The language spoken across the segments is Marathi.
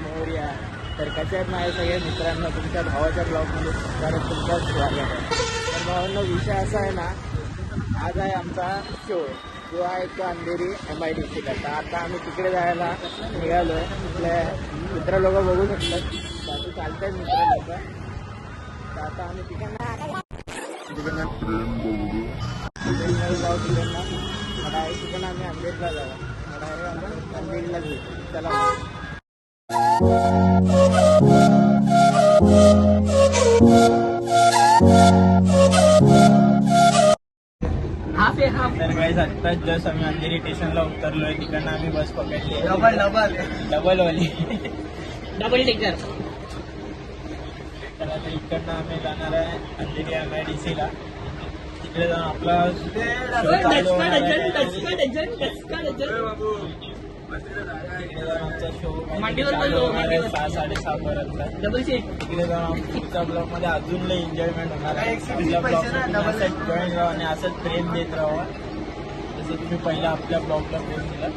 मोर्या. तर कशा आहेत माझ्या सगळ्या मित्रांना तुमच्या भावाच्या ब्लॉगमध्ये परत तुमचं स्वागत आहे. तर भावांना विषय असा आहे ना, आज आहे आमचा शो जो आहे तो अंधेरी MIDCला. तर आता आम्ही तिकडे जायला निघालो आहे. आपल्या मित्र लोक बघू शकतात, बाकी चालत आहेत मित्र लोक. तर आता आम्ही तिकडनं आम्ही अंधेरीला जाऊ. डायरेक्ट अंधेरीला घेऊ. चला तर काही आत्ताच जस्ट आम्ही अंधेरी स्टेशनला उतरलोय. तिकडनं आम्ही बस पकडली डबल वाली डबल टिकर. तर आता इकडनं आम्ही जाणार आहे अंधेरी MIDCला. तिकडे जाऊन आपला आमचा शो 6-6:30 पर्यंत. तिकडे जाऊन पुढच्या ब्लॉग मध्ये अजून लई एन्जॉयमेंट होणार आहे. आपल्या ब्लॉग जॉईन राहा आणि असंच प्रेम देत राहा जसं तुम्ही पहिला आपल्या ब्लॉगला प्रेम दिला.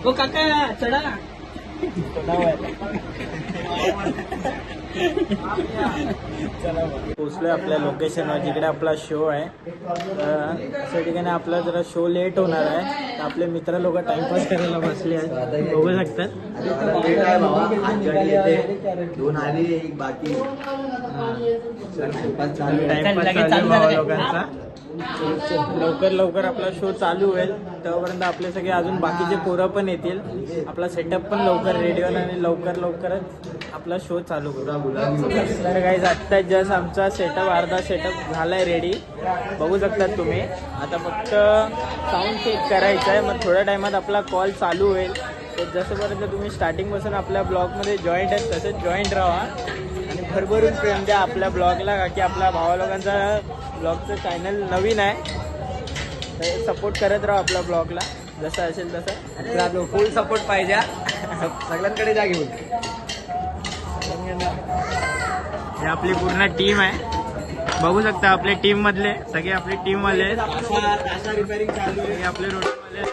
हो काका चढा चला पोचलोय आपल्या लोकेशनवर जिकडे आपला शो आहे. अशा ठिकाणी आपला जरा शो लेट होणार आहे. तर आपले मित्र लोक टाइमपास करायला बसले आहेत, बघू शकतात. टाइमपास चालू भावा लोकांचा. लवकर आपला शो चालू होईल. तेव्हापर्यंत आपले सगळे अजून बाकीचे पोरं पण येतील. आपला सेटअप पण लवकर रेडी होईल आणि लवकरच आपला शो चालू करू. तर गाईज आत्ता जस्ट आमचा अर्धा सेटअप झालाय रेडी, बघू शकतात तुम्ही. आता फक्त साऊंड चेक करायचं आहे. मग थोड्या टायमात आपला कॉल चालू होईल. तर जसंपर्यंत तुम्ही स्टार्टिंगपासून आपल्या ब्लॉगमध्ये जॉईंट आहेत तसंच जॉईंट राहा आणि भरभरून प्रेम द्या आपल्या ब्लॉगला. का की आपल्या भावा लोकांचा ब्लॉगचं चॅनल नवीन आहे. तर सपोर्ट करत राहा आपल्या ब्लॉगला जसं असेल तसं. फुल सपोर्ट पाहिजे सगळ्यांकडे जा घेऊन. हे आपली पूर्ण टीम आहे, बघू शकता. आपल्या टीम मधले सगळे आपली टीम वाले रिपेअरिंग चालू आहे. आपले रोड वाले.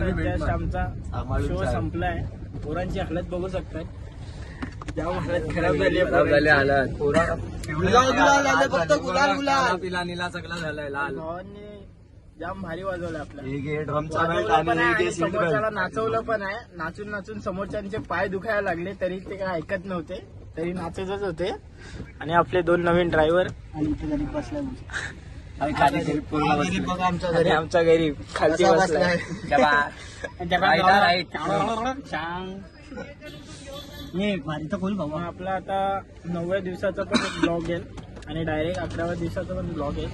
जस्ट आमचा शो संपलाय. पोरांची हालत बघू शकताय, जाम हालत खराब झाली आहे. पिला सगळं झालंय लाल. भावांनी जाम भारी वाजवलं आपलं. ड्रमचा वाजवलं पण आहे आणि समोरच्याला नाचवलं पण आहे. नाचून नाचून समोरच्यांचे पाय दुखायला लागले तरी ते काय ऐकत नव्हते, तरी नाचतच होते. आणि आपले 2 नवीन ड्रायव्हर आणि आमचा गरीब खालती बसलाय. मग आपला आता 9व्या दिवसाचा पण एक ब्लॉग येईल आणि डायरेक्ट 11व्या दिवसाचा पण ब्लॉग येईल.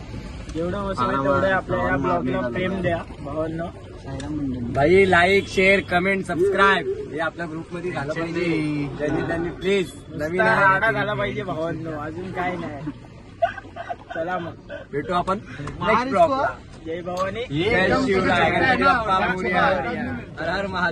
जेवढं होईल तेवढं आपल्या या ब्लॉगला प्रेम द्या भावांनो. भाई लाईक शेअर कमेंट सबस्क्राईब हे आपल्या ग्रुप मध्ये झालं पाहिजे. त्यांनी प्लीज नवीन आडा झाला पाहिजे भावांनो, अजून काय नाही. चला मग भेटू आपण नेक्स्ट ब्लॉग. जय भवानी. जय शिवराय. गणपती बाप्पा मोरया. हर हर महादेव.